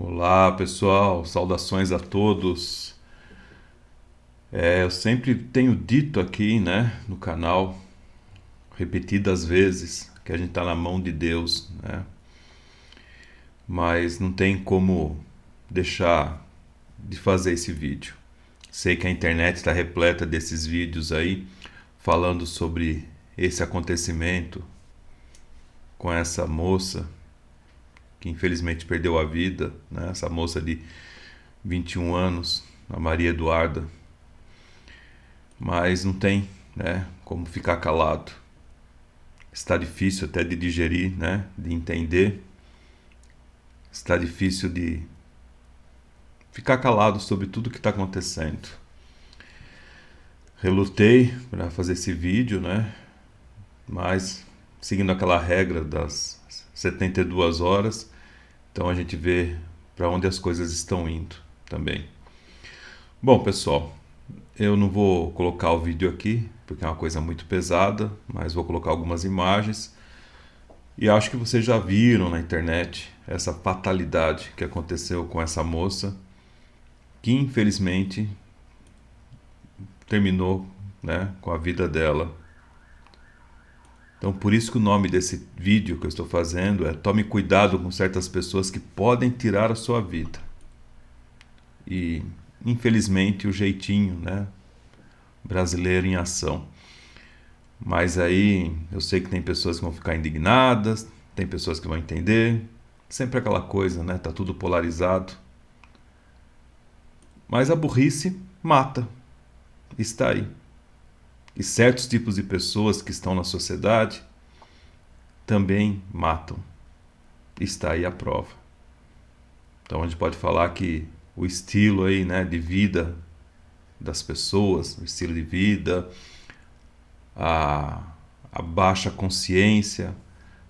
Olá pessoal, saudações a todos. Eu sempre tenho dito aqui, né, no canal, repetidas vezes, que a gente está na mão de Deus, né? Mas não tem como deixar de fazer esse vídeo. Sei que a internet está repleta desses vídeos aí, falando sobre esse acontecimento com essa moça que infelizmente perdeu a vida, né? Essa moça de 21 anos, a Maria Eduarda. Mas não tem, né, como ficar calado. Está difícil até de digerir, né, de entender. Está difícil de ficar calado sobre tudo que está acontecendo. Relutei para fazer esse vídeo, né, mas seguindo aquela regra das 72 horas, então a gente vê para onde as coisas estão indo também. Bom, pessoal, eu não vou colocar o vídeo aqui, porque é uma coisa muito pesada, mas vou colocar algumas imagens. E acho que vocês já viram na internet essa fatalidade que aconteceu com essa moça, que infelizmente terminou, né, com a vida dela. Então por isso que o nome desse vídeo que eu estou fazendo é Tome cuidado com certas pessoas que podem tirar a sua vida. E infelizmente o jeitinho, né, brasileiro em ação. Mas aí eu sei que tem pessoas que vão ficar indignadas, tem pessoas que vão entender, sempre aquela coisa, né? Tá tudo polarizado. Mas a burrice mata, está aí. E certos tipos de pessoas que estão na sociedade também matam, está aí a prova. Então a gente pode falar que o estilo aí, né, de vida das pessoas, o estilo de vida, a baixa consciência,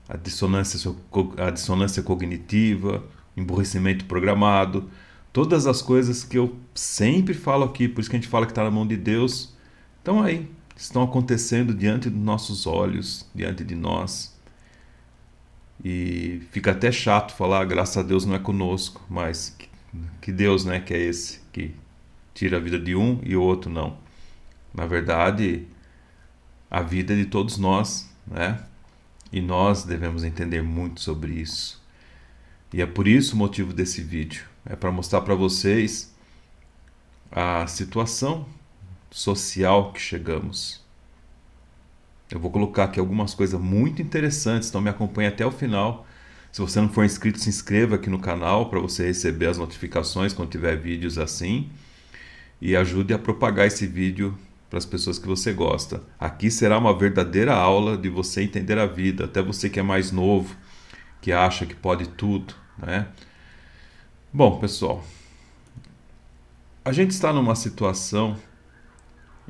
a dissonância cognitiva, emburrecimento programado, todas as coisas que eu sempre falo aqui, por isso que a gente fala que está na mão de Deus, estão aí, estão acontecendo diante dos nossos olhos, diante de nós. E fica até chato falar, graças a Deus não é conosco, mas que Deus, né, que é esse que tira a vida de um e o outro não. Na verdade, a vida é de todos nós, né? E nós devemos entender muito sobre isso. E é por isso o motivo desse vídeo. É para mostrar para vocês a situação social que chegamos. Eu vou colocar aqui algumas coisas muito interessantes, então me acompanhe até o final. Se você não for inscrito, se inscreva aqui no canal para você receber as notificações quando tiver vídeos assim. E ajude a propagar esse vídeo para as pessoas que você gosta. Aqui será uma verdadeira aula de você entender a vida, até você que é mais novo, que acha que pode tudo, né? Bom, pessoal, a gente está numa situação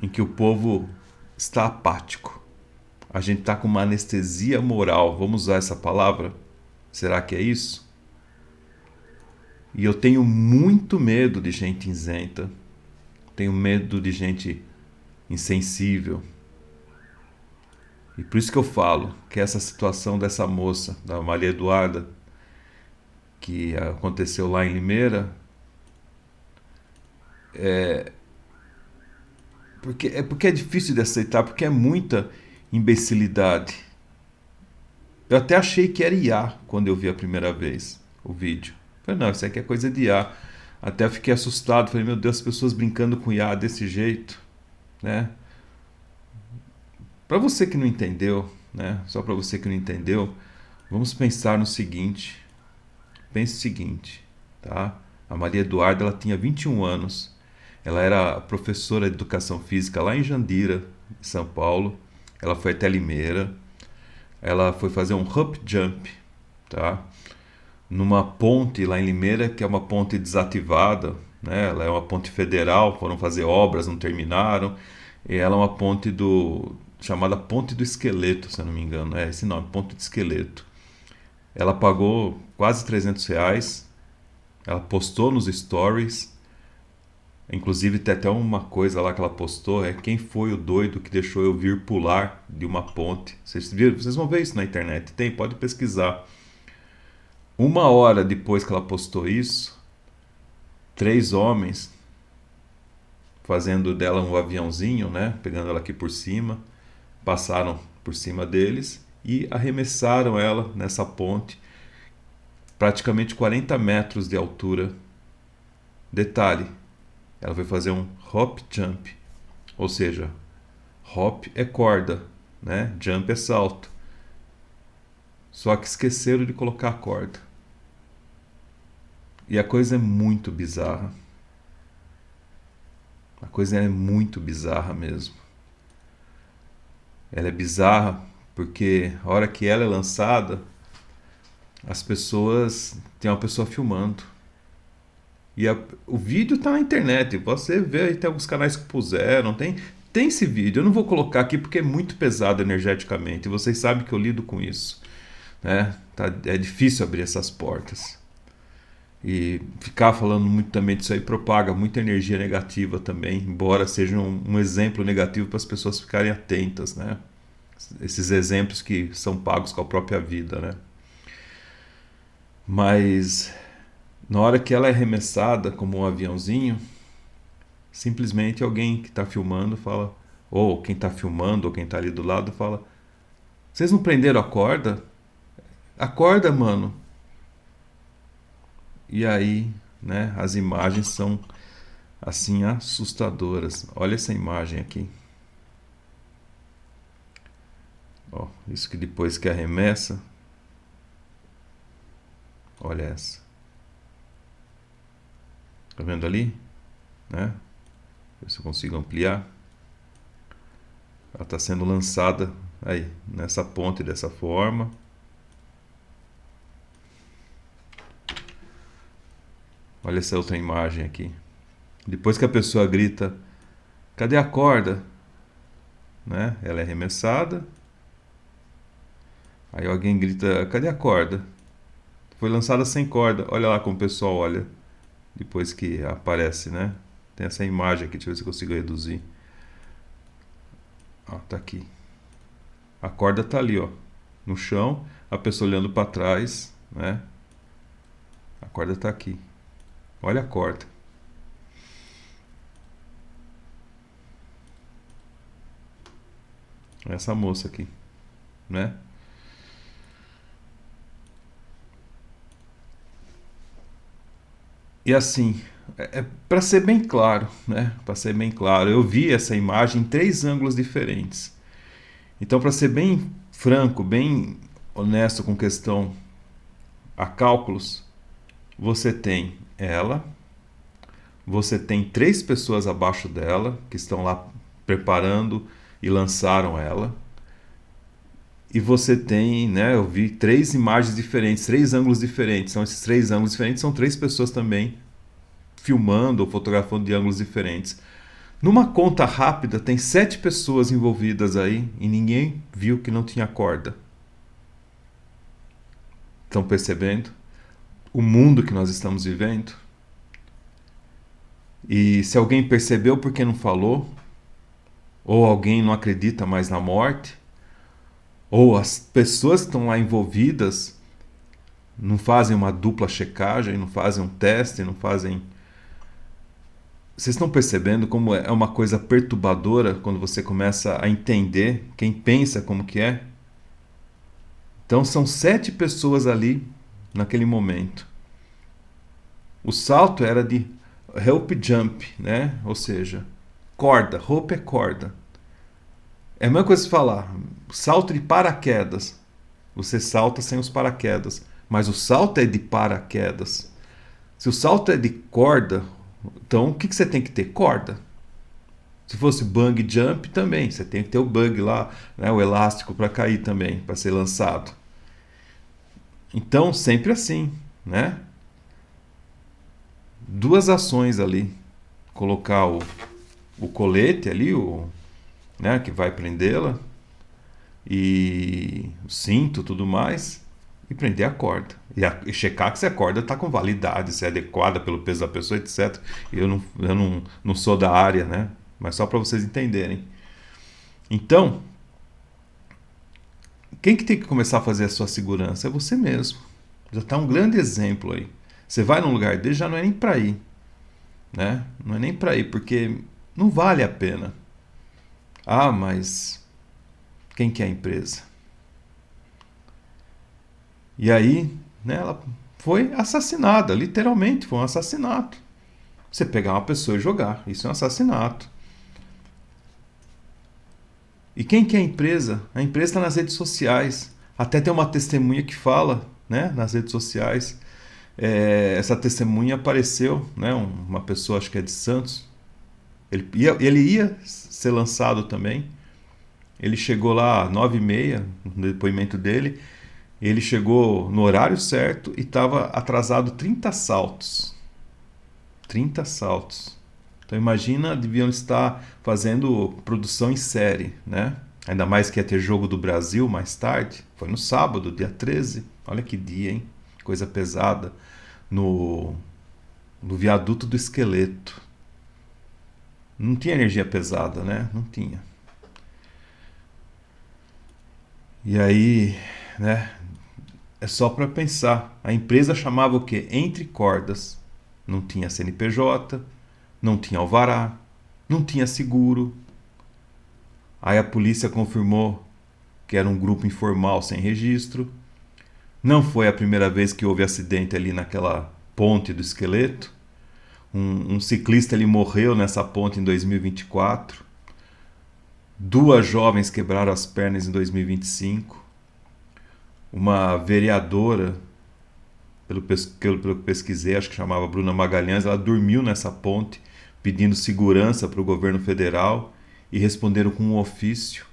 em que o povo está apático. A gente está com uma anestesia moral, vamos usar essa palavra? Será que é isso? E eu tenho muito medo de gente isenta, tenho medo de gente insensível. E por isso que eu falo que essa situação dessa moça, da Maria Eduarda, que aconteceu lá em Limeira, porque é difícil de aceitar, porque é muita imbecilidade. Eu até achei que era IA quando eu vi a primeira vez o vídeo. Falei, não, isso aqui é coisa de IA. Até fiquei assustado, falei, meu Deus, as pessoas brincando com IA desse jeito, né? Para você que não entendeu, né? Só para você que não entendeu, vamos pensar no seguinte. Pense o seguinte, tá? A Maria Eduarda, ela tinha 21 anos. Ela era professora de educação física lá em Jandira, em São Paulo. Ela foi até Limeira. Ela foi fazer um hop jump, tá? Numa ponte lá em Limeira, que é uma ponte desativada, né? Ela é uma ponte federal, foram fazer obras, não terminaram. E ela é uma ponte chamada Ponte do Esqueleto, se eu não me engano. É esse nome, Ponte do Esqueleto. Ela pagou quase R$ 300. Ela postou nos stories. Inclusive tem até uma coisa lá que ela postou, quem foi o doido que deixou eu vir pular de uma ponte. Vocês viram? Vocês vão ver isso na internet. Tem, pode pesquisar. 1 hora depois que ela postou isso, 3 homens fazendo dela um aviãozinho, né? Pegando ela aqui por cima, passaram por cima deles e arremessaram ela nessa ponte, praticamente 40 metros de altura. Detalhe, ela foi fazer um hop jump, ou seja, hop é corda, né? Jump é salto. Só que esqueceram de colocar a corda. E a coisa é muito bizarra. A coisa é muito bizarra mesmo. Ela é bizarra porque a hora que ela é lançada, as pessoas... Tem uma pessoa filmando. E o vídeo tá na internet. Você vê aí, tem alguns canais que puseram. Tem esse vídeo. Eu não vou colocar aqui porque é muito pesado energeticamente. E vocês sabem que eu lido com isso, né? É difícil abrir essas portas. E ficar falando muito também disso aí propaga muita energia negativa também, embora seja um exemplo negativo para as pessoas ficarem atentas, né? Esses exemplos que são pagos com a própria vida, né? Mas na hora que ela é arremessada como um aviãozinho, simplesmente alguém que está filmando fala, ou quem está filmando, ou quem está ali do lado fala: vocês não prenderam a corda? Acorda, mano. E aí, né, as imagens são assim assustadoras. Olha essa imagem aqui. Ó, isso que depois que arremessa. Olha essa. Tá vendo ali? Né? Ver se eu consigo ampliar. Ela está sendo lançada aí nessa ponte dessa forma. Olha essa outra imagem aqui. Depois que a pessoa grita: cadê a corda? Né? Ela é arremessada. Aí alguém grita: cadê a corda? Foi lançada sem corda. Olha lá como o pessoal olha depois que aparece, né? Tem essa imagem aqui, deixa eu ver se eu consigo reduzir. Ó, tá aqui. A corda tá ali, ó, no chão, a pessoa olhando para trás, né? A corda tá aqui. Olha a corda. Essa moça aqui, né? E assim, para ser bem claro, né? Para ser bem claro, eu vi essa imagem em 3 ângulos diferentes. Então, para ser bem franco, bem honesto com questão a cálculos, você tem ela, você tem 3 pessoas abaixo dela que estão lá preparando e lançaram ela. E você tem, né, eu vi 3 imagens diferentes, 3 ângulos diferentes. São esses 3 ângulos diferentes, são 3 pessoas também filmando ou fotografando de ângulos diferentes. Numa conta rápida, tem 7 pessoas envolvidas aí e ninguém viu que não tinha corda. Estão percebendo o mundo que nós estamos vivendo? E se alguém percebeu, por que não falou? Ou alguém não acredita mais na morte? Ou as pessoas que estão lá envolvidas não fazem uma dupla checagem, não fazem um teste, não fazem... Vocês estão percebendo como é uma coisa perturbadora quando você começa a entender quem pensa como que é? Então são 7 pessoas ali naquele momento. O salto era de rope jump, né? Ou seja, corda, rope é corda. É a mesma coisa de falar, salto de paraquedas. Você salta sem os paraquedas, mas o salto é de paraquedas. Se o salto é de corda, então o que você tem que ter? Corda. Se fosse bungee jump também, você tem que ter o bug lá, né, o elástico para cair também, para ser lançado. Então, sempre assim, né? 2 ações ali. Colocar o colete ali, né, que vai prendê-la, e o cinto, tudo mais, e prender a corda. E checar que se a corda está com validade, se é adequada pelo peso da pessoa, etc. Eu não sou da área, né? Mas só para vocês entenderem. Então, quem que tem que começar a fazer a sua segurança? É você mesmo. Já está um grande exemplo aí. Você vai num lugar dele, já não é nem para ir. né? Não é nem para ir, porque não vale a pena. Ah, mas quem que é a empresa? E aí, né, ela foi assassinada, literalmente foi um assassinato. Você pegar uma pessoa e jogar, isso é um assassinato. E quem que é a empresa? A empresa está nas redes sociais. Até tem uma testemunha que fala, né, nas redes sociais. Essa testemunha apareceu, né, uma pessoa, acho que é de Santos. Ele ia ser lançado também. Ele chegou lá às 9h30, no depoimento dele. Ele chegou no horário certo e estava atrasado 30 saltos. 30 saltos. Então imagina, deviam estar fazendo produção em série, né? Ainda mais que ia ter jogo do Brasil mais tarde. Foi no sábado, dia 13. Olha que dia, hein? Coisa pesada. No, no viaduto do Esqueleto. Não tinha energia pesada, né? Não tinha. E aí, né? É só para pensar. A empresa chamava o quê? Entre cordas. Não tinha CNPJ, não tinha alvará, não tinha seguro. Aí a polícia confirmou que era um grupo informal sem registro. Não foi a primeira vez que houve acidente ali naquela ponte do Esqueleto. Um ciclista ele morreu nessa ponte em 2024. Duas jovens quebraram as pernas em 2025. Uma vereadora, pelo que pesquisei, acho que chamava Bruna Magalhães, ela dormiu nessa ponte pedindo segurança para o governo federal e responderam com um ofício.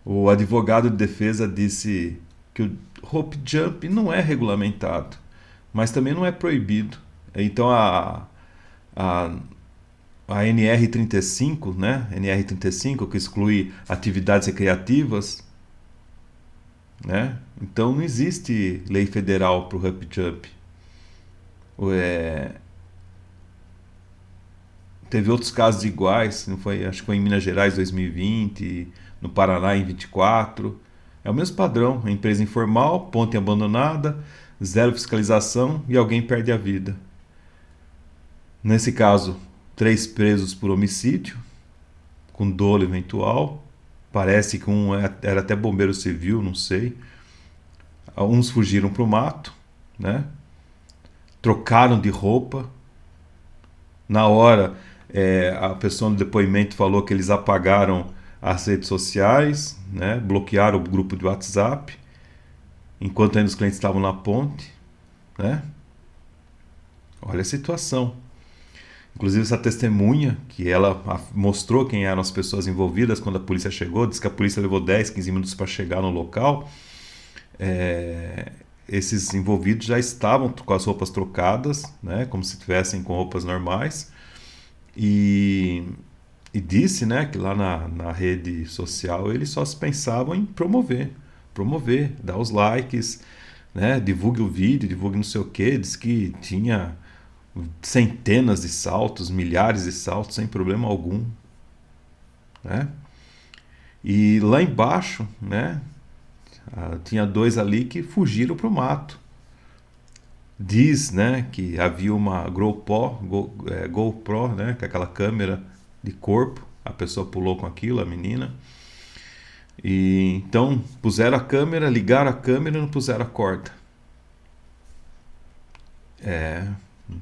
O advogado de defesa disse que o rope jump não é regulamentado, mas também não é proibido. Então a, a NR35, né? NR35, que exclui atividades recreativas, né? Então não existe lei federal para o rope jump. É, teve outros casos iguais, não foi? Acho que foi em Minas Gerais 2020, no Paraná em 24. É o mesmo padrão, empresa informal, ponte abandonada, zero fiscalização e alguém perde a vida. Nesse caso, 3 presos por homicídio, com dolo eventual. Parece que um era até bombeiro civil, não sei. Uns fugiram para o mato, né? Trocaram de roupa. Na hora, a pessoa no depoimento falou que eles apagaram as redes sociais, né? Bloquearam o grupo de WhatsApp, enquanto ainda os clientes estavam na ponte, né? Olha a situação. Inclusive essa testemunha, que ela mostrou quem eram as pessoas envolvidas quando a polícia chegou, disse que a polícia levou 10, 15 minutos para chegar no local. Esses envolvidos já estavam com as roupas trocadas, né, como se estivessem com roupas normais. E disse, né, que lá na rede social eles só se pensavam em promover, dar os likes, né, divulgue o vídeo, divulgue não sei o que. Diz que tinha centenas de saltos, milhares de saltos sem problema algum, né? E lá embaixo, né, tinha 2 ali que fugiram para o mato. Diz, né, que havia uma GoPro, né, que é aquela câmera de corpo. A pessoa pulou com aquilo, a menina. E então puseram a câmera, ligaram a câmera e não puseram a corda.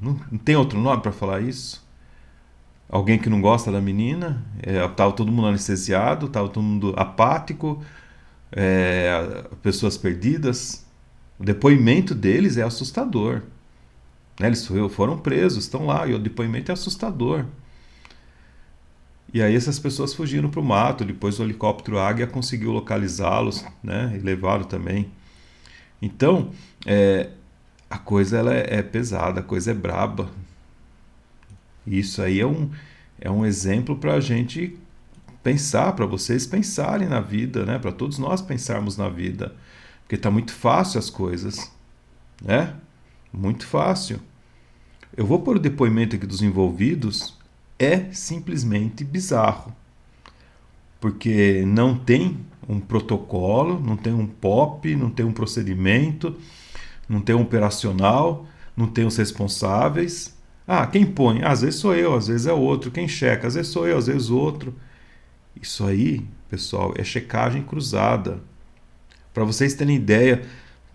Não tem outro nome para falar isso? Alguém que não gosta da menina, tava todo mundo anestesiado, tava todo mundo apático, pessoas perdidas. O depoimento deles é assustador, né? Eles foram presos, estão lá, e o depoimento é assustador. E aí essas pessoas fugiram para o mato, depois o helicóptero Águia conseguiu localizá-los, né? E levaram também. Então, a coisa ela é pesada, a coisa é braba. E isso aí é um exemplo para a gente pensar, para vocês pensarem na vida, né? Para todos nós pensarmos na vida. Porque está muito fácil as coisas, né? Muito fácil. Eu vou pôr o depoimento aqui dos envolvidos, é simplesmente bizarro. Porque não tem um protocolo, não tem um POP, não tem um procedimento, não tem um operacional, não tem os responsáveis. Ah, quem põe? Às vezes sou eu, às vezes é outro. Quem checa? Às vezes sou eu, às vezes outro. Isso aí, pessoal, é checagem cruzada. Para vocês terem ideia,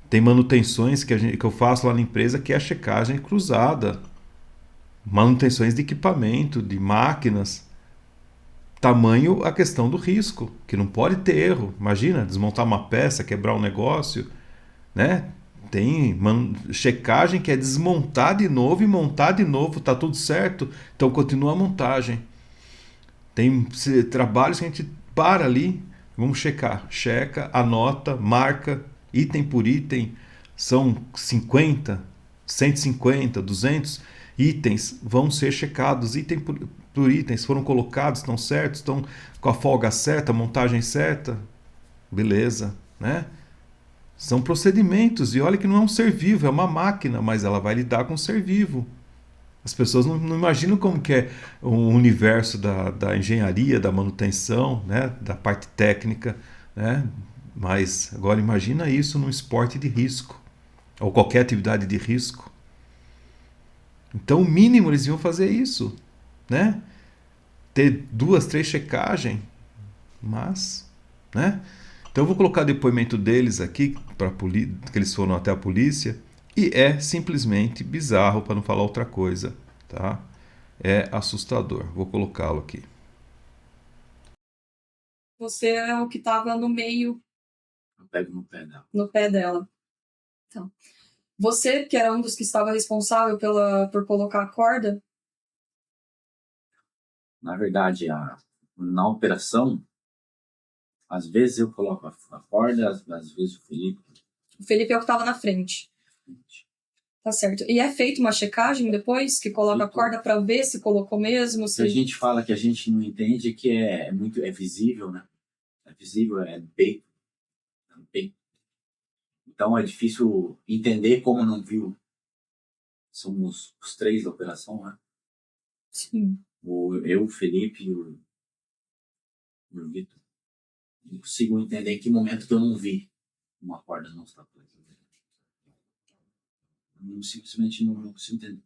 tem manutenções que eu faço lá na empresa que é a checagem cruzada. Manutenções de equipamento, de máquinas. Tamanho a questão do risco, que não pode ter erro. Imagina, desmontar uma peça, quebrar um negócio, né? Tem checagem que é desmontar de novo e montar de novo, tá tudo certo, então continua a montagem. Tem trabalhos que a gente para ali, vamos checar, checa, anota, marca, item por item, são 50, 150, 200 itens vão ser checados, item por itens, foram colocados, estão certos, estão com a folga certa, a montagem certa, beleza, né? São procedimentos, e olha que não é um ser vivo, é uma máquina, mas ela vai lidar com o ser vivo. As pessoas não imaginam como que é o universo da engenharia, da manutenção, né? Da parte técnica, né? Mas agora imagina isso num esporte de risco, ou qualquer atividade de risco. Então o mínimo eles iam fazer isso, né? Ter duas, três checagens, mas, né? Então eu vou colocar o depoimento deles aqui, que eles foram até a polícia, e é simplesmente bizarro, para não falar outra coisa, tá? É assustador. Vou colocá-lo aqui. Você é o que estava no meio. Eu pego no pé dela. No pé dela. Então, você, que era um dos que estava responsável por colocar a corda? Na verdade, na operação, às vezes eu coloco a corda, às vezes o Felipe. O Felipe é o que estava na frente. Tá certo. E é feita uma checagem depois que coloca a corda para ver se colocou mesmo? Se a gente fala que a gente não entende, que é visível, né? É visível, é bem. Então é difícil entender como não viu. Somos os três da operação, né? Sim. Eu, o Felipe e o Vitor. Não consigo entender em que momento que eu não vi uma corda não estar presa. Simplesmente não consigo entender.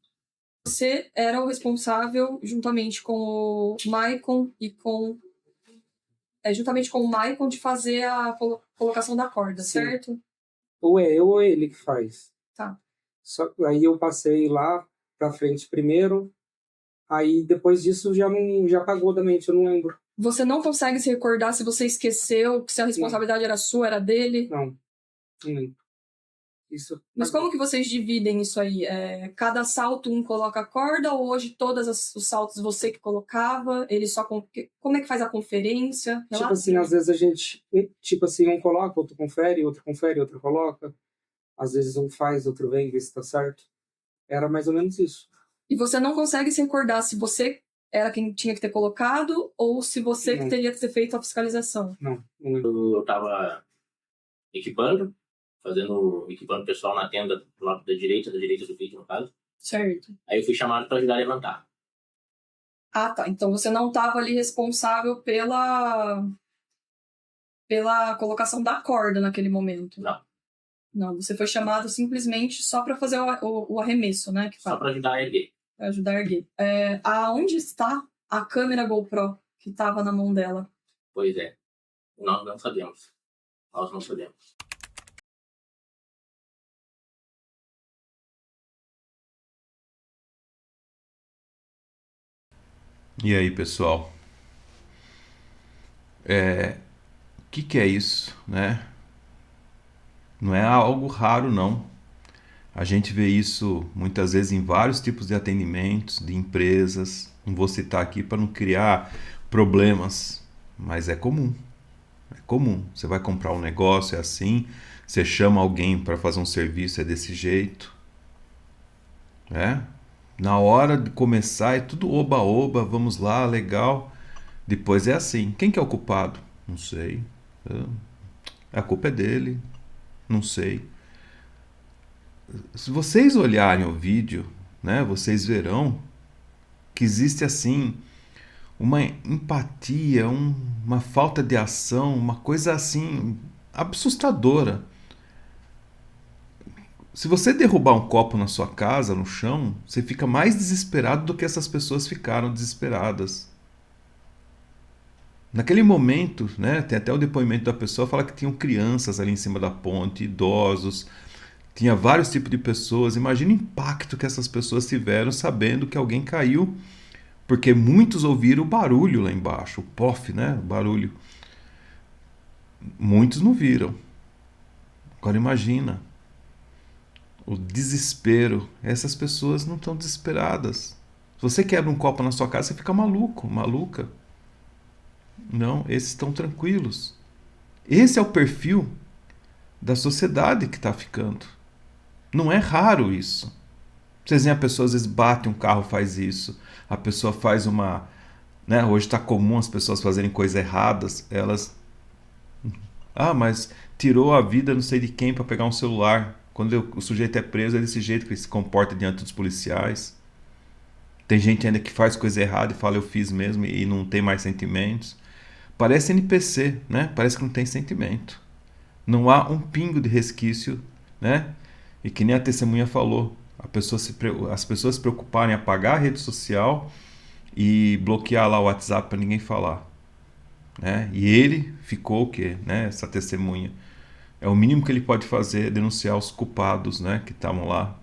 Você era o responsável, juntamente com o Maicon e juntamente com o Maicon, de fazer a colocação da corda, Sim. certo? Ou é eu ou é ele que faz. Tá. Aí eu passei lá pra frente primeiro, aí depois disso já apagou da mente, eu não lembro. Você não consegue se recordar se você esqueceu, se a responsabilidade era sua, era dele? Não lembro. Isso. Mas como que vocês dividem isso aí? Cada salto um coloca a corda, ou hoje todos os saltos você que colocava? Ele só como é que faz a conferência? Tipo assim, às vezes a gente, um coloca, outro confere, outro coloca. Às vezes um faz, outro vem, vê se tá certo. Era mais ou menos isso. E você não consegue se recordar se você era quem tinha que ter colocado, ou se você que teria que ter feito a fiscalização? Não lembro. Eu tava equipando o pessoal na tenda do lado da direita do Vitor, no caso. Certo. Aí eu fui chamado para ajudar a levantar. Ah, tá. Então você não estava ali responsável pela colocação da corda naquele momento? Não. Não, você foi chamado simplesmente só para fazer o arremesso, né? Só para ajudar a erguer. Para ajudar a erguer. Aonde está a câmera GoPro que estava na mão dela? Pois é. Nós não sabemos. E aí, pessoal? O que é isso, né? Não é algo raro, não. A gente vê isso muitas vezes em vários tipos de atendimentos, de empresas. Não vou citar aqui para não criar problemas, mas é comum. É comum. Você vai comprar um negócio, é assim. Você chama alguém para fazer um serviço, é desse jeito. Na hora de começar é tudo oba-oba, vamos lá, legal. Depois é assim. Quem que é o culpado? Não sei. A culpa é dele. Não sei. Se vocês olharem o vídeo, né, vocês verão que existe assim uma empatia, uma falta de ação, uma coisa assim assustadora. Se você derrubar um copo na sua casa, no chão, você fica mais desesperado do que essas pessoas ficaram desesperadas. Naquele momento, né, tem até o depoimento da pessoa, fala que tinham crianças ali em cima da ponte, idosos, tinha vários tipos de pessoas. Imagina o impacto que essas pessoas tiveram sabendo que alguém caiu, porque muitos ouviram o barulho lá embaixo, o pof, né, o barulho. Muitos não viram. Agora imagina o desespero. Essas pessoas não estão desesperadas. Se você quebra um copo na sua casa, você fica maluco, maluca. Não, esses estão tranquilos. Esse é o perfil da sociedade que está ficando. Não é raro isso. Vocês veem, a pessoa às vezes bate um carro, faz isso. A pessoa faz uma... Né, hoje está comum as pessoas fazerem coisas erradas. Elas... mas tirou a vida não sei de quem para pegar um celular. Quando o sujeito é preso, é desse jeito que ele se comporta diante dos policiais. Tem gente ainda que faz coisa errada e fala eu fiz mesmo e não tem mais sentimentos. Parece NPC, né? Parece que não tem sentimento. Não há um pingo de resquício, né? E que nem a testemunha falou, as pessoas se preocuparem em apagar a rede social e bloquear lá o WhatsApp para ninguém falar, né? E ele ficou o quê, né? Essa testemunha. É o mínimo que ele pode fazer, denunciar os culpados, né? Que estavam lá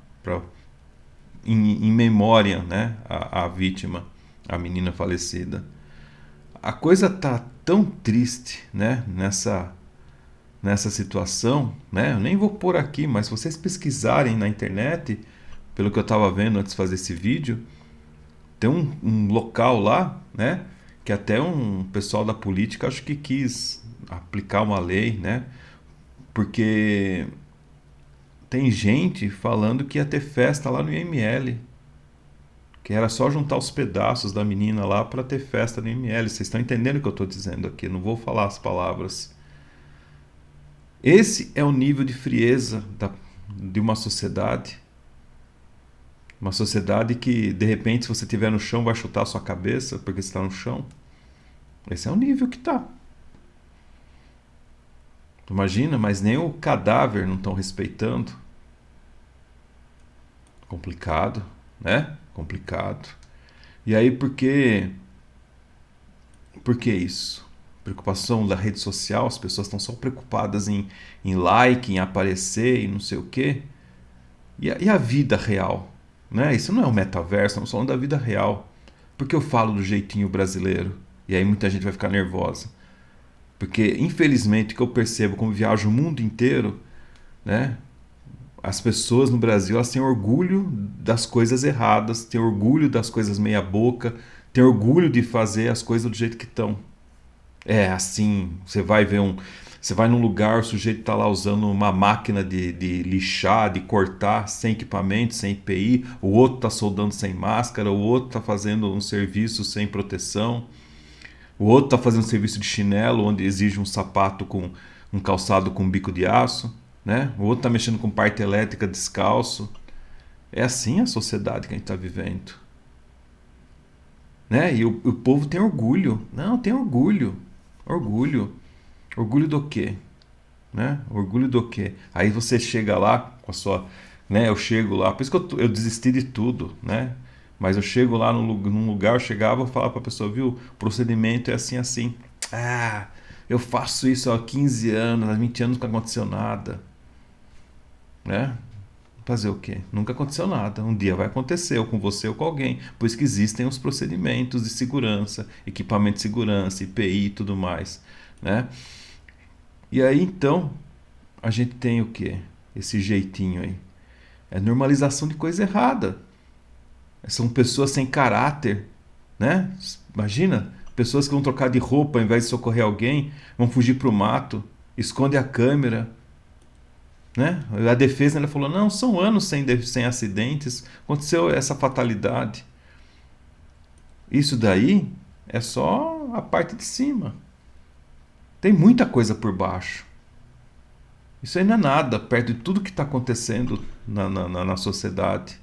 em memória, né? A vítima, a menina falecida. A coisa tá tão triste, né? Nessa situação, né? Eu nem vou pôr aqui, mas se vocês pesquisarem na internet, pelo que eu estava vendo antes de fazer esse vídeo, tem um local lá, né? Que até um pessoal da política acho que quis aplicar uma lei, né? Porque tem gente falando que ia ter festa lá no IML, que era só juntar os pedaços da menina lá para ter festa no IML. Vocês estão entendendo o que eu estou dizendo aqui? Não vou falar as palavras. Esse é o nível de frieza de uma sociedade. Uma sociedade que, de repente, se você estiver no chão, vai chutar a sua cabeça porque você está no chão. Esse é o nível que está. Imagina, mas nem o cadáver não estão respeitando. Complicado, né? Complicado. E aí, por que isso? Preocupação da rede social, as pessoas estão só preocupadas em like, em aparecer e não sei o quê. E a vida real? Né? Isso não é um metaverso, estamos falando da vida real. Por que eu falo do jeitinho brasileiro? E aí muita gente vai ficar nervosa. Porque, infelizmente, o que eu percebo como viajo o mundo inteiro, né? As pessoas no Brasil, elas têm orgulho das coisas erradas, têm orgulho das coisas meia boca, têm orgulho de fazer as coisas do jeito que estão. É assim, você vai num lugar, o sujeito está lá usando uma máquina de lixar, de cortar, sem equipamento, sem EPI, o outro está soldando sem máscara, o outro está fazendo um serviço sem proteção, o outro está fazendo um serviço de chinelo, onde exige um sapato com um calçado com bico de aço, né? O outro está mexendo com parte elétrica descalço. É assim a sociedade que a gente está vivendo. Né? E o povo tem orgulho. Não, tem orgulho. Orgulho. Orgulho do quê? Né? Orgulho do quê? Aí você chega lá com a sua... Né? Eu chego lá, por isso que eu desisti de tudo, né? Mas eu chego lá num lugar, eu chegava e falava para a pessoa, viu, o procedimento é assim, assim. Ah, eu faço isso há 15 anos, há 20 anos nunca aconteceu nada. Né? Fazer o quê? Nunca aconteceu nada. Um dia vai acontecer, ou com você ou com alguém. Por isso que existem os procedimentos de segurança, equipamento de segurança, IPI e tudo mais. Né? E aí, então, a gente tem o quê? Esse jeitinho aí. É normalização de coisa errada. São pessoas sem caráter. Né? Imagina, pessoas que vão trocar de roupa ao invés de socorrer alguém, vão fugir para o mato, esconde a câmera. Né? A defesa ela falou, não, são anos sem acidentes, aconteceu essa fatalidade. Isso daí é só a parte de cima. Tem muita coisa por baixo. Isso aí não é nada perto de tudo que está acontecendo na sociedade.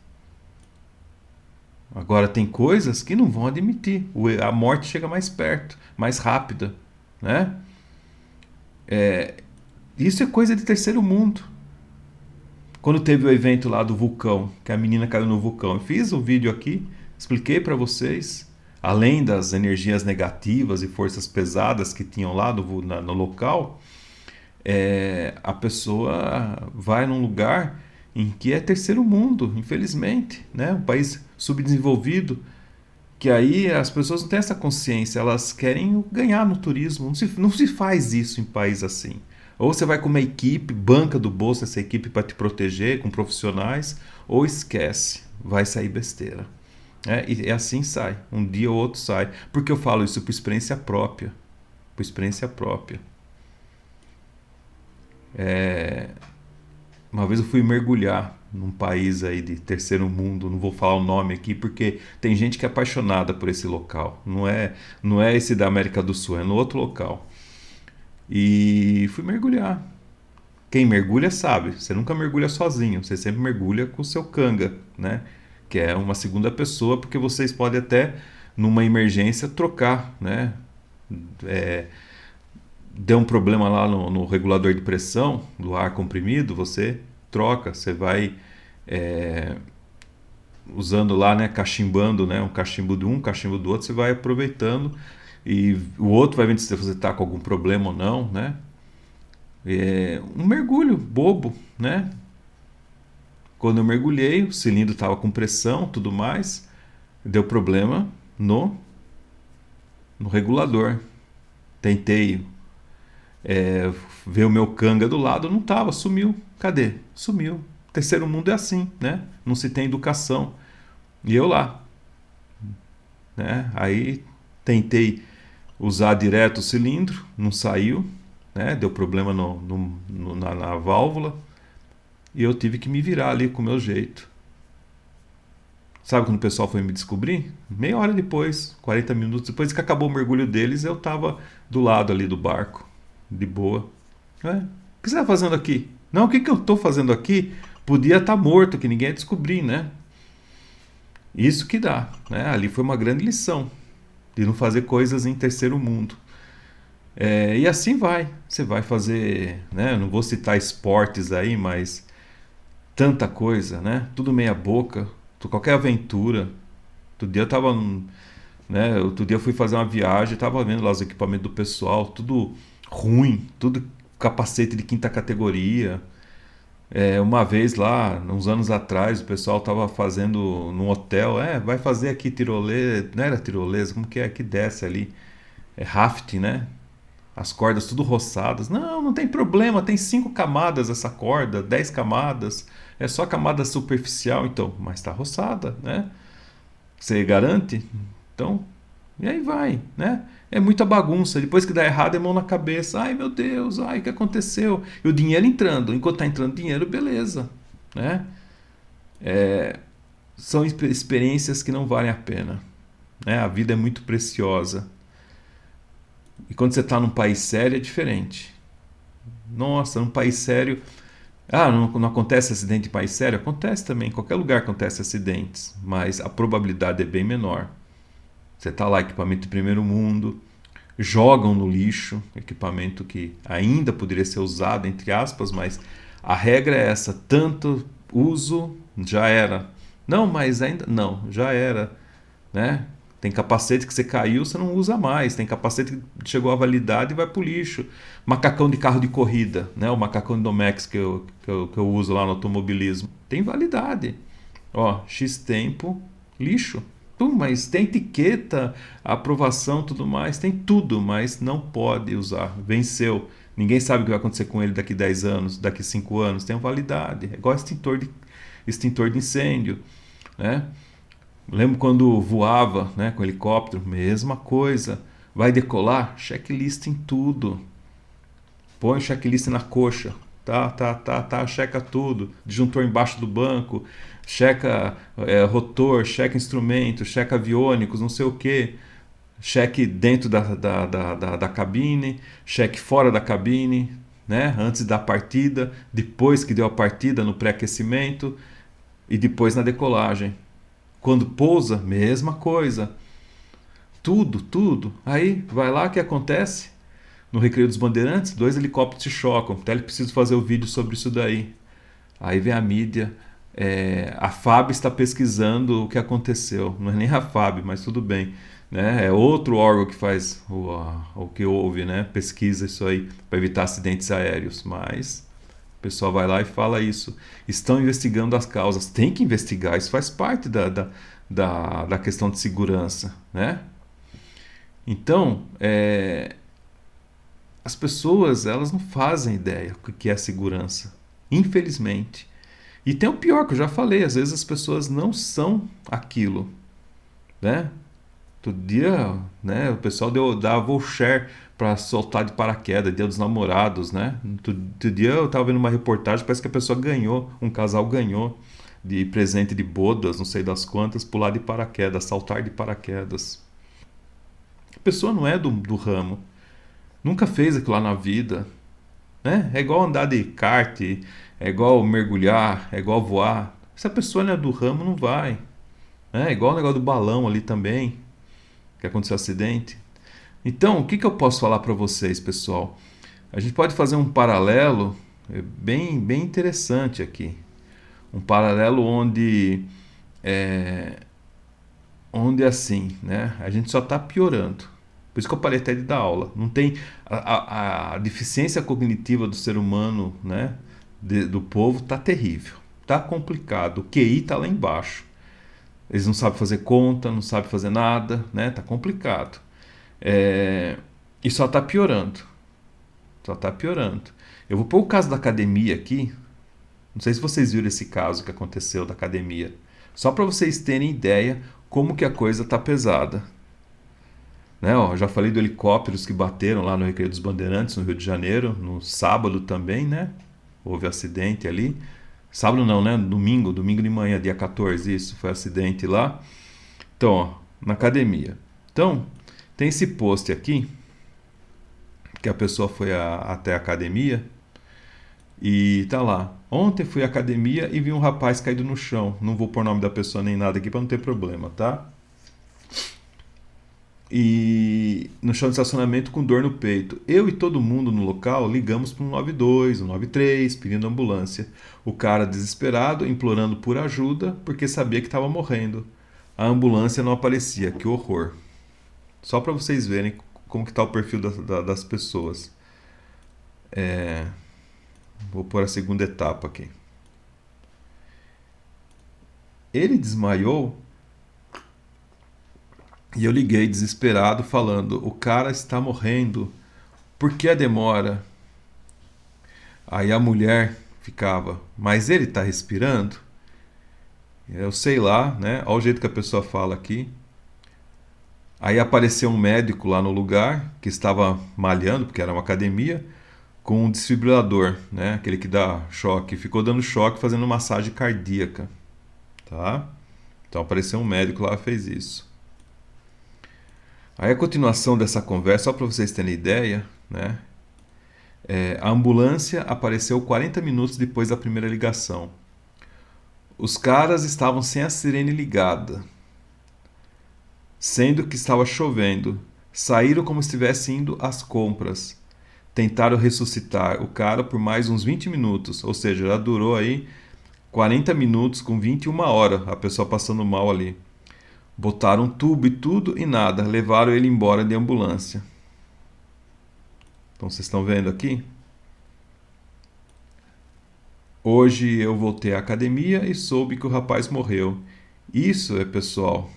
Agora tem coisas que não vão admitir. A morte chega mais perto, mais rápida. Né? Isso é coisa de terceiro mundo. Quando teve o evento lá do vulcão, que a menina caiu no vulcão, eu fiz um vídeo aqui, expliquei para vocês, além das energias negativas e forças pesadas que tinham lá no local, a pessoa vai num lugar em que é terceiro mundo, infelizmente, né? Um país subdesenvolvido, que aí as pessoas não têm essa consciência, elas querem ganhar no turismo, não se faz isso em país assim. Ou você vai com uma equipe, banca do bolso essa equipe para te proteger, com profissionais, ou esquece, vai sair besteira. E assim sai, um dia ou outro sai. Porque eu falo isso por experiência própria. Por experiência própria. Uma vez eu fui mergulhar num país aí de terceiro mundo, não vou falar o nome aqui, porque tem gente que é apaixonada por esse local. Não é esse da América do Sul, é no outro local. E fui mergulhar. Quem mergulha sabe, você nunca mergulha sozinho, você sempre mergulha com o seu canga, né? Que é uma segunda pessoa, porque vocês podem até, numa emergência, trocar, né? Deu um problema lá no regulador de pressão do ar comprimido, você troca, você vai usando lá, né? Cachimbando, né? Um cachimbo de um, cachimbo do outro, você vai aproveitando e o outro vai vendo se você está com algum problema ou não, né? Um mergulho bobo, né? Quando eu mergulhei, o cilindro estava com pressão, tudo mais, deu problema no regulador. Tentei ver o meu canga do lado, não estava, sumiu. Cadê? Sumiu. Terceiro mundo é assim, né? Não se tem educação. E eu lá, né? Aí tentei usar direto o cilindro, não saiu, né? Deu problema na válvula e eu tive que me virar ali com o meu jeito. Sabe quando o pessoal foi me descobrir? Meia hora depois, 40 minutos depois que acabou o mergulho deles, eu estava do lado ali do barco, de boa. O que você está fazendo aqui? Não, o que eu estou fazendo aqui? Podia estar morto, que ninguém ia descobrir, né? Isso que dá, né? Ali foi uma grande lição de não fazer coisas em terceiro mundo. E assim vai. Você vai fazer, né? Não vou citar esportes aí, mas tanta coisa, né? Tudo meia boca, qualquer aventura. Outro dia eu tava, né? Outro dia eu fui fazer uma viagem, tava vendo lá os equipamentos do pessoal, tudo ruim, tudo capacete de quinta categoria. Uma vez lá, uns anos atrás, o pessoal tava fazendo num hotel, vai fazer aqui tirolesa, não era tirolesa, como que é que desce ali? Rafting, né? As cordas tudo roçadas. Não tem problema, tem 5 camadas essa corda, 10 camadas, é só camada superficial, então, mas tá roçada, né? Você garante? Então, e aí vai, né? É muita bagunça. Depois que dá errado, é mão na cabeça. Ai, meu Deus, ai, o que aconteceu? E o dinheiro entrando. Enquanto tá entrando dinheiro, beleza, né? São experiências que não valem a pena, né? A vida é muito preciosa. E quando você está num país sério, é diferente. Nossa, num país sério... não acontece acidente em país sério? Acontece também, em qualquer lugar acontece acidentes, mas a probabilidade é bem menor. Você está lá, equipamento de primeiro mundo, jogam no lixo, equipamento que ainda poderia ser usado, entre aspas, mas a regra é essa, tanto uso, já era. Não, mas ainda... Não, já era, né? Tem capacete que você caiu, você não usa mais. Tem capacete que chegou à validade e vai pro lixo. Macacão de carro de corrida, né? O macacão de Domex que eu uso lá no automobilismo. Tem validade. X tempo, lixo. Mas tem etiqueta, aprovação, tudo mais. Tem tudo, mas não pode usar. Venceu. Ninguém sabe o que vai acontecer com ele daqui 10 anos, daqui 5 anos. Tem validade. É igual extintor de incêndio, né? Lembro quando voava, né, com helicóptero, mesma coisa. Vai decolar? Checklist em tudo. Põe o checklist na coxa. Checa tudo. Disjuntor embaixo do banco. Checa rotor, checa instrumento, checa aviônicos, não sei o que. Cheque dentro da cabine, cheque fora da cabine, né, antes da partida, depois que deu a partida no pré-aquecimento e depois na decolagem. Quando pousa, mesma coisa. Tudo. Aí, vai lá, o que acontece? No Recreio dos Bandeirantes, 2 helicópteros se chocam. Até preciso fazer o vídeo sobre isso daí. Aí vem a mídia, a FAB está pesquisando o que aconteceu. Não é nem a FAB, mas tudo bem. Né? É outro órgão que faz o que houve, né? Pesquisa isso aí para evitar acidentes aéreos. Mas o pessoal vai lá e fala isso. Estão investigando as causas. Tem que investigar, isso faz parte da questão de segurança. Né? Então, as pessoas elas não fazem ideia do que é segurança, infelizmente. E tem o pior que eu já falei, às vezes as pessoas não são aquilo, né? Todo dia, né, o pessoal dava voucher para soltar de paraquedas, Dia dos Namorados, né? Outro dia eu estava vendo uma reportagem, parece que a pessoa ganhou, um casal ganhou de presente de bodas, não sei das quantas, pular de paraquedas, saltar de paraquedas. A pessoa não é do ramo, nunca fez aquilo lá na vida, né? É igual andar de kart, é igual mergulhar, é igual voar. Se a pessoa não é do ramo, não vai. É igual o negócio do balão ali também, que aconteceu acidente. Então, o que eu posso falar para vocês, pessoal? A gente pode fazer um paralelo bem interessante aqui. Um paralelo onde assim, né? A gente só está piorando. Por isso que eu parei até de dar aula. Não tem a deficiência cognitiva do ser humano, né? Do povo tá terrível, tá complicado. O QI tá lá embaixo. Eles não sabem fazer conta, não sabem fazer nada, né? Tá complicado. E só tá piorando. Só tá piorando. Eu vou pôr o caso da academia aqui. Não sei se vocês viram esse caso que aconteceu da academia. Só para vocês terem ideia como que a coisa tá pesada. Né, ó, já falei do helicópteros que bateram lá no Recreio dos Bandeirantes, no Rio de Janeiro, no sábado também, né? Houve acidente ali. Sábado não, né? Domingo de manhã, dia 14, isso, foi acidente lá. Então, ó, na academia. Então, tem esse post aqui, que a pessoa foi até a academia, e tá lá. Ontem fui à academia e vi um rapaz caído no chão. Não vou pôr o nome da pessoa nem nada aqui para não ter problema, tá? E no chão de estacionamento com dor no peito. Eu e todo mundo no local ligamos para o 192, 193, pedindo ambulância. O cara desesperado, implorando por ajuda, porque sabia que estava morrendo. A ambulância não aparecia, que horror. Só para vocês verem como que está o perfil das pessoas. Vou pôr a segunda etapa aqui. Ele desmaiou e eu liguei desesperado falando: o cara está morrendo, por que a demora? Aí a mulher ficava: mas ele está respirando? Eu sei lá, né? Olha o jeito que a pessoa fala aqui. Aí apareceu um médico lá no lugar que estava malhando, porque era uma academia, com um desfibrilador, né? Aquele que dá choque. Ficou dando choque, fazendo massagem cardíaca, tá? Então apareceu um médico lá e fez isso. Aí a continuação dessa conversa, só para vocês terem ideia, né? A ambulância apareceu 40 minutos depois da primeira ligação. Os caras estavam sem a sirene ligada, sendo que estava chovendo. Saíram como se estivessem indo às compras. Tentaram ressuscitar o cara por mais uns 20 minutos, ou seja, já durou aí 40 minutos com 21 horas a pessoa passando mal ali. Botaram um tubo e tudo e nada, levaram ele embora de ambulância. Então vocês estão vendo aqui? Hoje eu voltei à academia e soube que o rapaz morreu. Isso pessoal.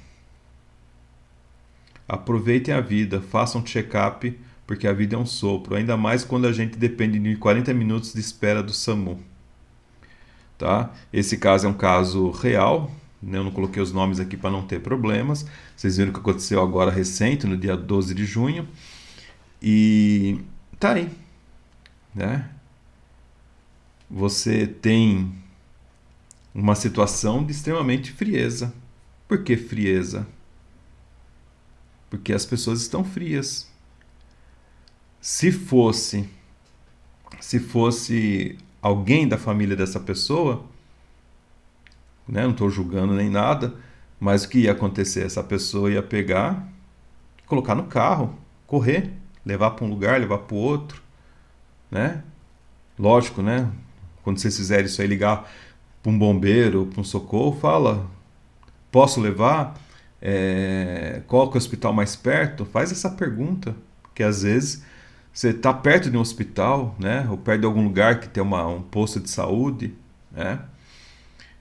Aproveitem a vida, façam um check-up, porque a vida é um sopro, ainda mais quando a gente depende de 40 minutos de espera do SAMU. Tá? Esse caso é um caso real, né? Eu não coloquei os nomes aqui para não ter problemas. Vocês viram o que aconteceu agora recente, no dia 12 de junho. E tá aí, né? Você tem uma situação de extremamente frieza. Por que frieza? Porque as pessoas estão frias. Se fosse alguém da família dessa pessoa, né, não estou julgando nem nada, mas o que ia acontecer? Essa pessoa ia pegar, colocar no carro, correr, levar para um lugar, levar para o outro, né? Lógico, né? quando vocês fizerem isso aí, ligar para um bombeiro, para um socorro, fala, posso levar? Qual que é o hospital mais perto? Faz essa pergunta, porque às vezes você está perto de um hospital, né? Ou perto de algum lugar que tem um posto de saúde, né?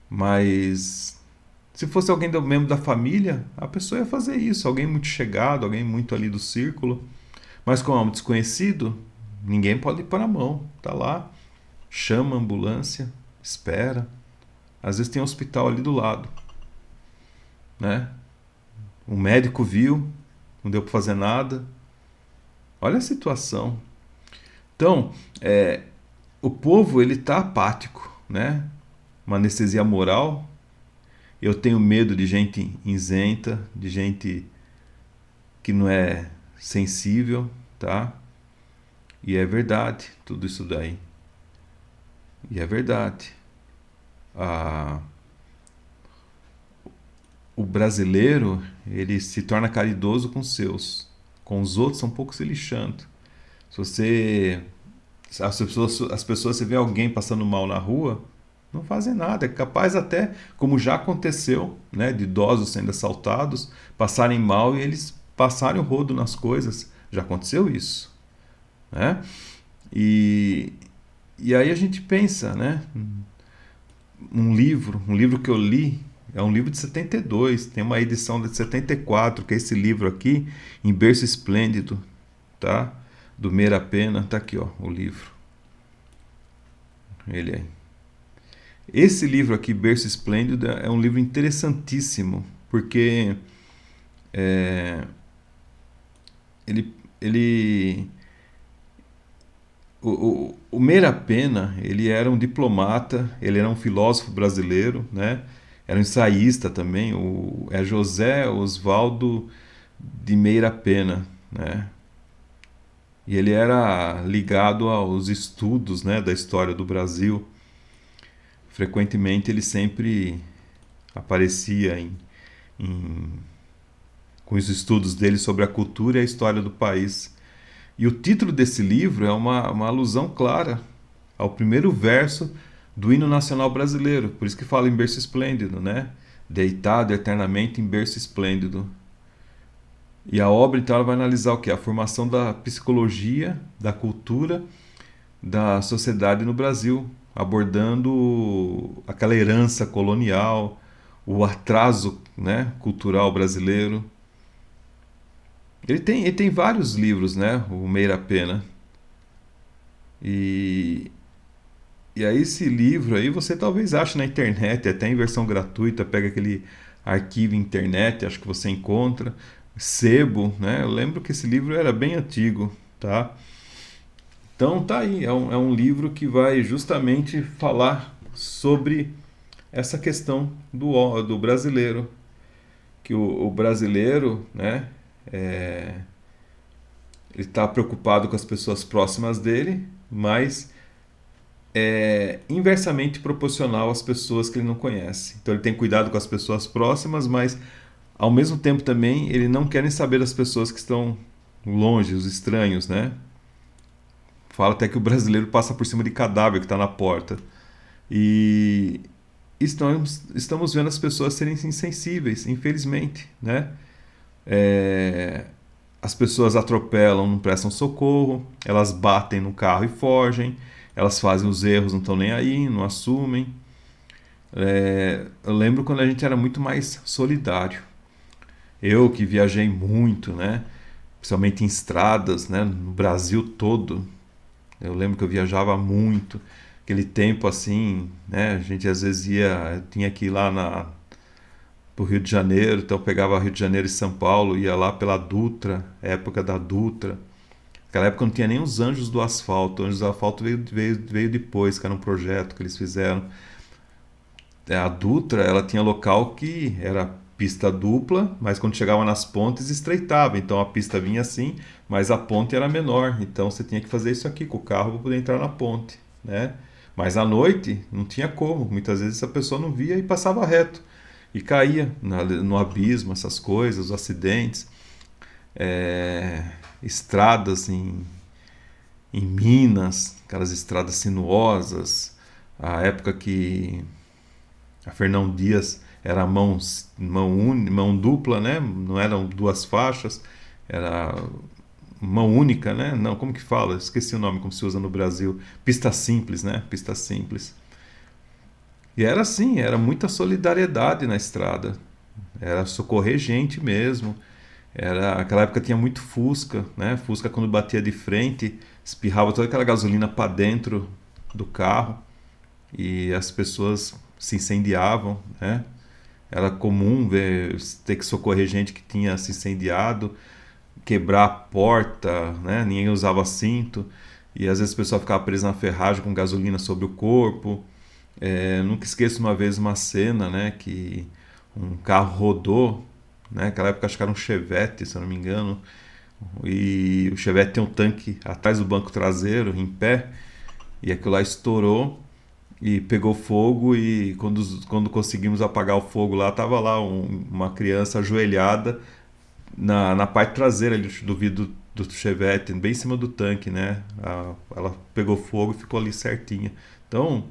Mas se fosse alguém do membro da família, a pessoa ia fazer isso, alguém muito chegado, alguém muito ali do círculo. Mas como é um desconhecido, ninguém pode pôr a mão. Tá lá, chama a ambulância, espera. Às vezes tem um hospital ali do lado, né? Um médico viu, não deu para fazer nada. Olha a situação. Então, o povo ele tá apático, né? Uma anestesia moral. Eu tenho medo de gente isenta, de gente que não é sensível, tá? E é verdade tudo isso daí. E é verdade. O brasileiro, ele se torna caridoso com os seus. Com os outros, são um pouco se lixando. Se você... As pessoas, você vê alguém passando mal na rua, não fazem nada. É capaz até, como já aconteceu, né, de idosos sendo assaltados, passarem mal e eles passarem o rodo nas coisas. Já aconteceu isso, né? E aí a gente pensa, né? Um livro que eu li, é um livro de 72, tem uma edição de 74, que é esse livro aqui, Em Berço Esplêndido, tá? Do Meira Pena, tá aqui, ó, o livro. Ele aí. Esse livro aqui, Berço Esplêndido, é um livro interessantíssimo, porque o Meira Pena, ele era um diplomata, ele era um filósofo brasileiro, né? Era um ensaísta também, é José Osvaldo de Meira Pena, né? E ele era ligado aos estudos, né, da história do Brasil. Frequentemente ele sempre aparecia com os estudos dele sobre a cultura e a história do país. E o título desse livro é uma alusão clara ao primeiro verso do hino nacional brasileiro. Por isso que fala em berço esplêndido, né? Deitado eternamente em berço esplêndido. E a obra, então, ela vai analisar o quê? A formação da psicologia, da cultura, da sociedade no Brasil, abordando aquela herança colonial, o atraso, né, cultural brasileiro. Ele tem vários livros, né, o Meira Pena. E aí esse livro aí você talvez ache na internet, até em versão gratuita, pega aquele arquivo internet, acho que você encontra. Sebo, né? Eu lembro que esse livro era bem antigo, tá? Então tá aí, é um livro que vai justamente falar sobre essa questão do brasileiro, que o brasileiro, né, ele está preocupado com as pessoas próximas dele, mas é inversamente proporcional às pessoas que ele não conhece. Então ele tem cuidado com as pessoas próximas, mas ao mesmo tempo também ele não quer nem saber das pessoas que estão longe, os estranhos, né? Fala até que o brasileiro passa por cima de cadáver que está na porta. E estamos vendo as pessoas serem insensíveis, infelizmente, né? As pessoas atropelam, não prestam socorro, elas batem no carro e fogem, elas fazem os erros, não estão nem aí, não assumem. Eu lembro quando a gente era muito mais solidário. Eu que viajei muito, né? Principalmente em estradas, né? No Brasil todo. Eu lembro que eu viajava muito. Aquele tempo assim, né? A gente às vezes tinha que ir lá pro Rio de Janeiro, então eu pegava Rio de Janeiro e São Paulo, ia lá pela Dutra, época da Dutra. Naquela época não tinha nem os Anjos do Asfalto. O Anjos do Asfalto veio depois, que era um projeto que eles fizeram. A Dutra, ela tinha local que era pista dupla, mas quando chegava nas pontes estreitava, então a pista vinha assim, mas a ponte era menor, então você tinha que fazer isso aqui com o carro para poder entrar na ponte, né? Mas à noite não tinha como, muitas vezes a pessoa não via e passava reto e caía no abismo, essas coisas, os acidentes, estradas em Minas, aquelas estradas sinuosas, a época que a Fernão Dias era mão dupla, né? Não eram duas faixas, era mão única, né? Não, como que fala? Esqueci o nome como se usa no Brasil. Pista simples, né? Pista simples. E era assim, era muita solidariedade na estrada. Era socorrer gente mesmo. Aquela época tinha muito Fusca, né? Fusca quando batia de frente, espirrava toda aquela gasolina para dentro do carro e as pessoas se incendiavam, né? Era comum ter que socorrer gente que tinha se incendiado, quebrar a porta, né? Ninguém usava cinto e às vezes o pessoal ficava preso na ferragem com gasolina sobre o corpo. Nunca esqueço uma vez uma cena, né? Que um carro rodou, né? Naquela época acho que era um Chevette, se eu não me engano, e o Chevette tem um tanque atrás do banco traseiro, em pé, e aquilo lá estourou e pegou fogo e quando conseguimos apagar o fogo lá, tava lá uma criança ajoelhada na parte traseira do vidro do Chevette, bem em cima do tanque, né? Ela pegou fogo e ficou ali certinha. Então,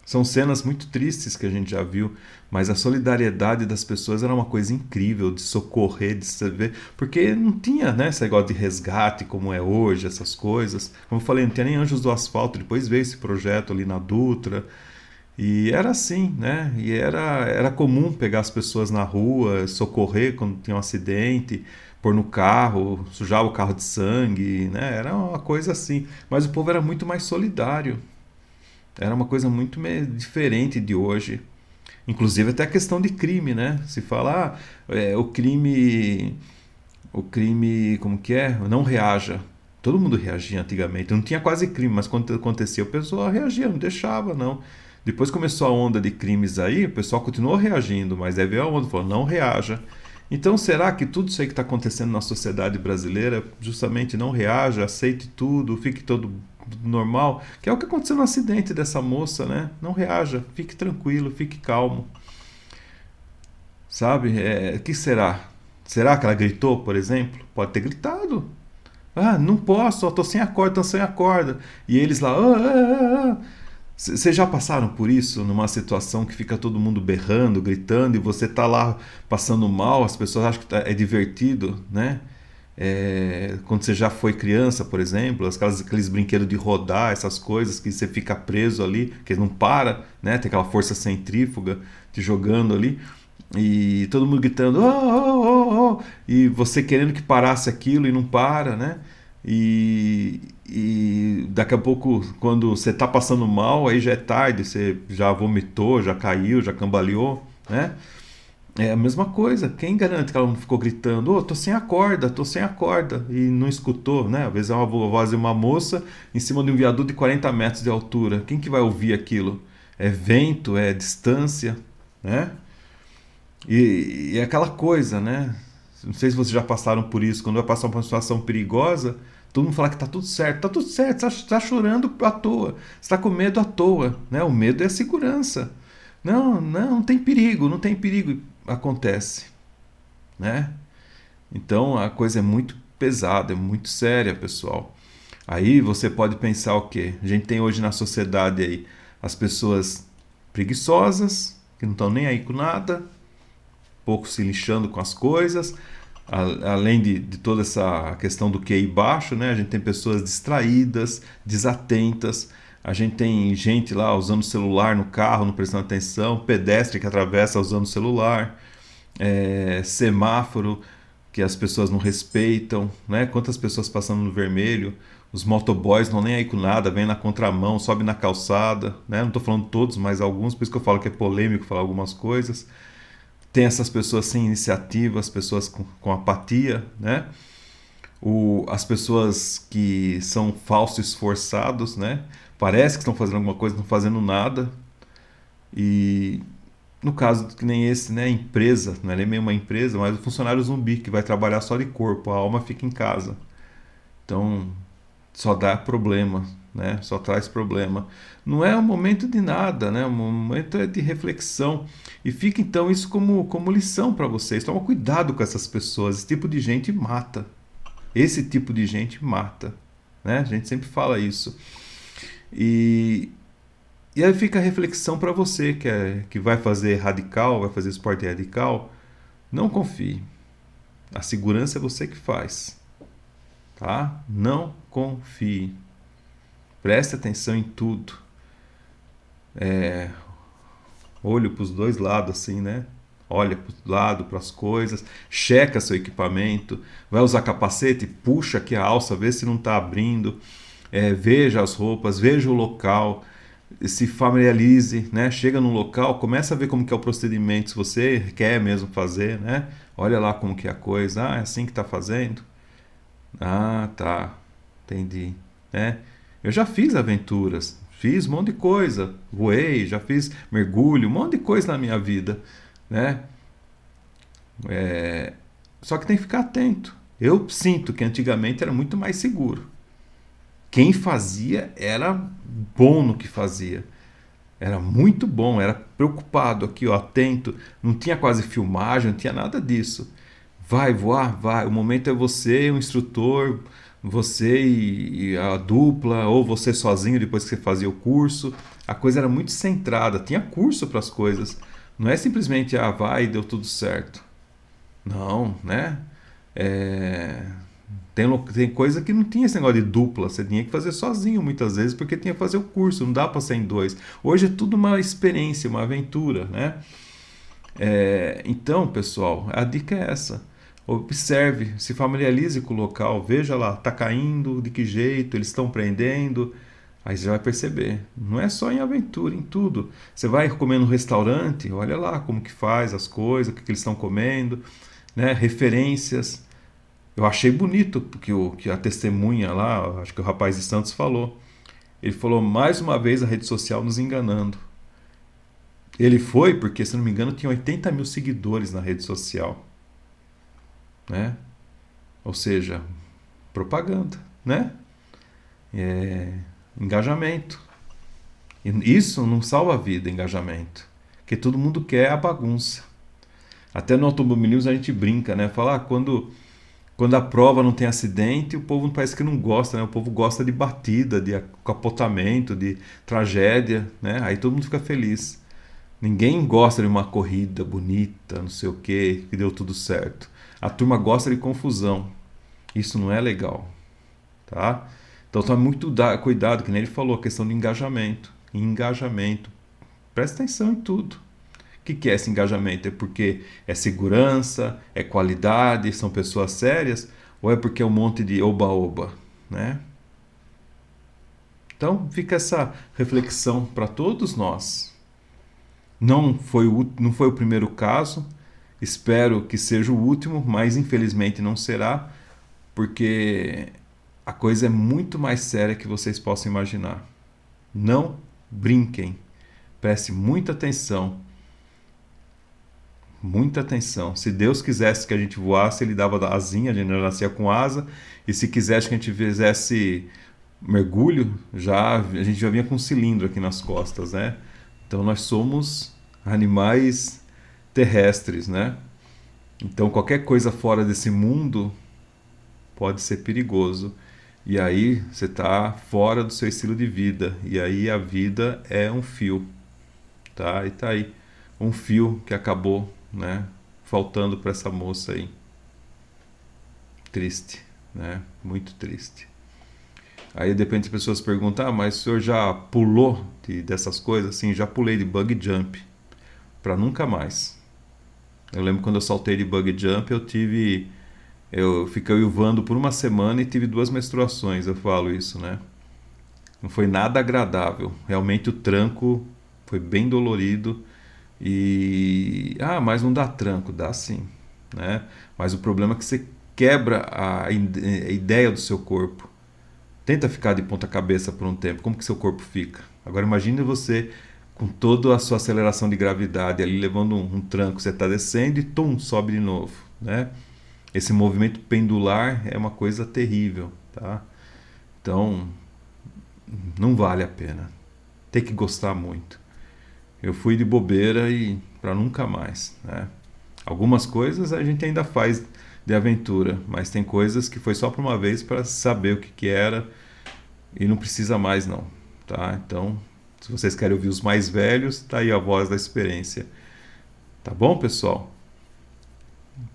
são cenas muito tristes que a gente já viu, mas a solidariedade das pessoas era uma coisa incrível, de socorrer, de se ver, porque não tinha, né, esse negócio de resgate como é hoje, essas coisas. Como eu falei, não tinha nem Anjos do Asfalto, depois veio esse projeto ali na Dutra, e era assim, né? E era comum pegar as pessoas na rua, socorrer quando tinha um acidente, pôr no carro, sujar o carro de sangue, né? Era uma coisa assim. Mas o povo era muito mais solidário. Era uma coisa muito diferente de hoje. Inclusive até a questão de crime, né? Se fala, o crime, como que é? Não reaja. Todo mundo reagia antigamente. Não tinha quase crime, mas quando acontecia, o pessoal reagia, não deixava, não. Depois começou a onda de crimes aí, o pessoal continuou reagindo, mas aí veio a onda, falou, não reaja. Então, será que tudo isso aí que está acontecendo na sociedade brasileira, justamente não reaja, aceite tudo, fique todo normal? Que é o que aconteceu no acidente dessa moça, né? Não reaja, fique tranquilo, fique calmo. Sabe? O que será? Será que ela gritou, por exemplo? Pode ter gritado. Ah, não posso, tô sem a corda, tô sem a corda. E eles lá, Vocês já passaram por isso, numa situação que fica todo mundo berrando, gritando, e você tá lá passando mal, as pessoas acham que é divertido, né? Quando você já foi criança, por exemplo, aqueles brinquedos de rodar, essas coisas que você fica preso ali, que não para, né? Tem aquela força centrífuga te jogando ali, e todo mundo gritando, e você querendo que parasse aquilo e não para, né? E daqui a pouco, quando você está passando mal, aí já é tarde, você já vomitou, já caiu, já cambaleou, né? É a mesma coisa. Quem garante que ela não ficou gritando, tô sem a corda, e não escutou, né? Às vezes é uma voz de uma moça em cima de um viaduto de 40 metros de altura. Quem que vai ouvir aquilo? É vento, é distância, né? E é aquela coisa, né? Não sei se vocês já passaram por isso, quando vai passar por uma situação perigosa, todo mundo fala que tá tudo certo, você tá chorando à toa, você tá com medo à toa, né? O medo é a segurança. Não tem perigo, não tem perigo, acontece, né? Então a coisa é muito pesada, é muito séria, pessoal. Aí você pode pensar o quê? A gente tem hoje na sociedade aí as pessoas preguiçosas, que não estão nem aí com nada, pouco se lixando com as coisas, além de toda essa questão do QI baixo, né? A gente tem pessoas distraídas, desatentas, a gente tem gente lá usando o celular no carro, não prestando atenção, pedestre que atravessa usando o celular, semáforo que as pessoas não respeitam, né? Quantas pessoas passando no vermelho, os motoboys não nem aí com nada, vem na contramão, sobe na calçada, né? Não estou falando todos, mas alguns, por isso que eu falo que é polêmico falar algumas coisas. Tem essas pessoas sem iniciativa, as pessoas com apatia, né? As pessoas que são falsos esforçados, né? Parece que estão fazendo alguma coisa, não fazendo nada. E no caso que nem esse, né? Empresa, não é nem meio uma empresa, mas o funcionário zumbi que vai trabalhar só de corpo, a alma fica em casa. Então, só dá problema, né? Só traz problema. Não é um momento de nada, né? Um momento é de reflexão. E fica então isso como lição para vocês. Toma cuidado com essas pessoas. Esse tipo de gente mata. Esse tipo de gente mata, né? A gente sempre fala isso. E E aí fica a reflexão para você que vai fazer radical, vai fazer esporte radical, não confie. A segurança é você que faz, tá? Não confie. Preste atenção em tudo. Olho para os dois lados assim, né? Olha para o lado, para as coisas, checa seu equipamento, vai usar capacete, puxa aqui a alça, vê se não está abrindo, veja as roupas, veja o local, se familiarize, né? Chega no local, começa a ver como que é o procedimento, se você quer mesmo fazer, né? Olha lá como que é a coisa, é assim que está fazendo? Ah, tá, entendi, né? Eu já fiz aventuras, fiz um monte de coisa, voei, já fiz mergulho, um monte de coisa na minha vida, né? Só que tem que ficar atento. Eu sinto que antigamente era muito mais seguro. Quem fazia era bom no que fazia. Era muito bom, era preocupado aqui, ó, atento. Não tinha quase filmagem, não tinha nada disso. Vai voar, vai. O momento é você, o instrutor, você e a dupla, ou você sozinho depois que você fazia o curso. A coisa era muito centrada, tinha curso para as coisas. Não é simplesmente, vai e deu tudo certo. Não, né? Tem coisa que não tinha esse negócio de dupla, você tinha que fazer sozinho muitas vezes, porque tinha que fazer o curso, não dá para ser em dois. Hoje é tudo uma experiência, uma aventura, né? Então, pessoal, a dica é essa. Observe, se familiarize com o local, veja lá, tá caindo, de que jeito, eles estão prendendo. Aí você vai perceber, não é só em aventura, em tudo. Você vai comer no restaurante, olha lá como que faz as coisas, o que eles estão comendo, né? Referências. Eu achei bonito que a testemunha lá, acho que o rapaz de Santos falou. Ele falou, mais uma vez a rede social nos enganando. Ele foi porque, se não me engano, tinha 80 mil seguidores na rede social, né? Ou seja, propaganda, né? Engajamento. E isso não salva a vida, engajamento. Porque todo mundo quer a bagunça. Até no automobilismo a gente brinca, né? Fala, quando a prova não tem acidente, o povo parece que não gosta, né? O povo gosta de batida, de capotamento, de tragédia, né? Aí todo mundo fica feliz. Ninguém gosta de uma corrida bonita, não sei o que deu tudo certo. A turma gosta de confusão. Isso não é legal, tá? Então tome muito cuidado, que nem ele falou, a questão de engajamento. Engajamento. Presta atenção em tudo. O que é esse engajamento? É porque é segurança, é qualidade, são pessoas sérias? Ou é porque é um monte de oba-oba, né? Então fica essa reflexão para todos nós. Não foi o primeiro caso, espero que seja o último, mas infelizmente não será, porque a coisa é muito mais séria que vocês possam imaginar. Não brinquem, preste muita atenção. Muita atenção. Se Deus quisesse que a gente voasse, Ele dava asinha, a gente já nascia com asa. E se quisesse que a gente fizesse mergulho, a gente já vinha com um cilindro aqui nas costas, né? Então nós somos animais terrestres, né? Então qualquer coisa fora desse mundo pode ser perigoso. E aí você está fora do seu estilo de vida. E aí a vida é um fio, tá? E tá aí um fio que acabou, né, faltando para essa moça aí. Triste, né? Muito triste. Aí de repente as pessoas perguntam, mas o senhor já pulou dessas coisas? Sim, já pulei de bug jump para nunca mais. Eu lembro quando eu saltei de bug jump, eu fiquei uivando por uma semana e tive 2 menstruações, eu falo isso, né? Não foi nada agradável. Realmente o tranco foi bem dolorido. Mas não dá tranco, dá sim, né? Mas o problema é que você quebra a ideia do seu corpo. Tenta ficar de ponta cabeça por um tempo, como que seu corpo fica? Agora imagine você com toda a sua aceleração de gravidade ali levando um tranco, você está descendo e sobe de novo, né? Esse movimento pendular é uma coisa terrível, tá? Então não vale a pena, tem que gostar muito. Eu fui de bobeira e para nunca mais, né? Algumas coisas a gente ainda faz de aventura, mas tem coisas que foi só por uma vez para saber o que era e não precisa mais não, tá? Então Se vocês querem ouvir os mais velhos, tá aí a voz da experiência. Tá bom, pessoal?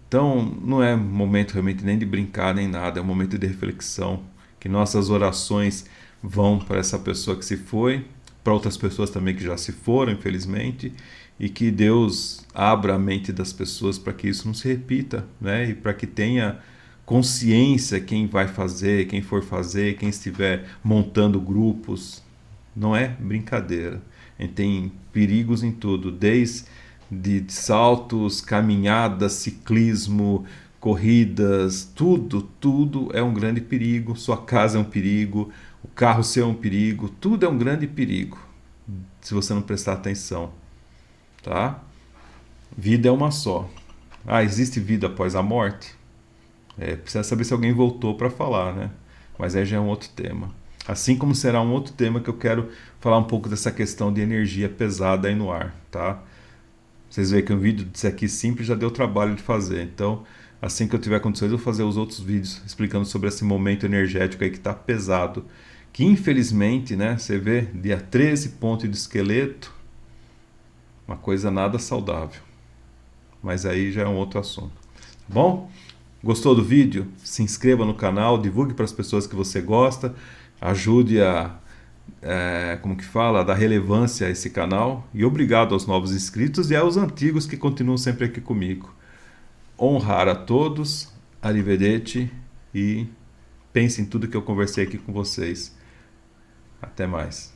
Então, não é momento realmente nem de brincar nem nada, é um momento de reflexão, que nossas orações vão para essa pessoa que se foi, para outras pessoas também que já se foram, infelizmente, e que Deus abra a mente das pessoas para que isso não se repita, né? E para que tenha consciência quem vai fazer, quem for fazer, quem estiver montando grupos. Não é brincadeira. A gente tem perigos em tudo, desde de saltos, caminhadas, ciclismo, corridas, tudo é um grande perigo. Sua casa é um perigo, o carro seu é um perigo, tudo é um grande perigo, se você não prestar atenção, tá? Vida é uma só. Ah, existe vida após a morte? Precisa saber se alguém voltou para falar, né? Mas aí já é um outro tema. Assim como será um outro tema que eu quero falar um pouco dessa questão de energia pesada aí no ar, tá? Vocês veem que um vídeo desse aqui simples já deu trabalho de fazer. Então, assim que eu tiver condições, eu vou fazer os outros vídeos explicando sobre esse momento energético aí que está pesado. Que infelizmente, né? Você vê, dia 13, ponto de esqueleto. Uma coisa nada saudável. Mas aí já é um outro assunto. Tá bom? Gostou do vídeo? Se inscreva no canal, divulgue para as pessoas que você gosta, ajude a dar relevância a esse canal, e obrigado aos novos inscritos e aos antigos que continuam sempre aqui comigo. Honrar a todos, arrivederci, e pense em tudo que eu conversei aqui com vocês. Até mais.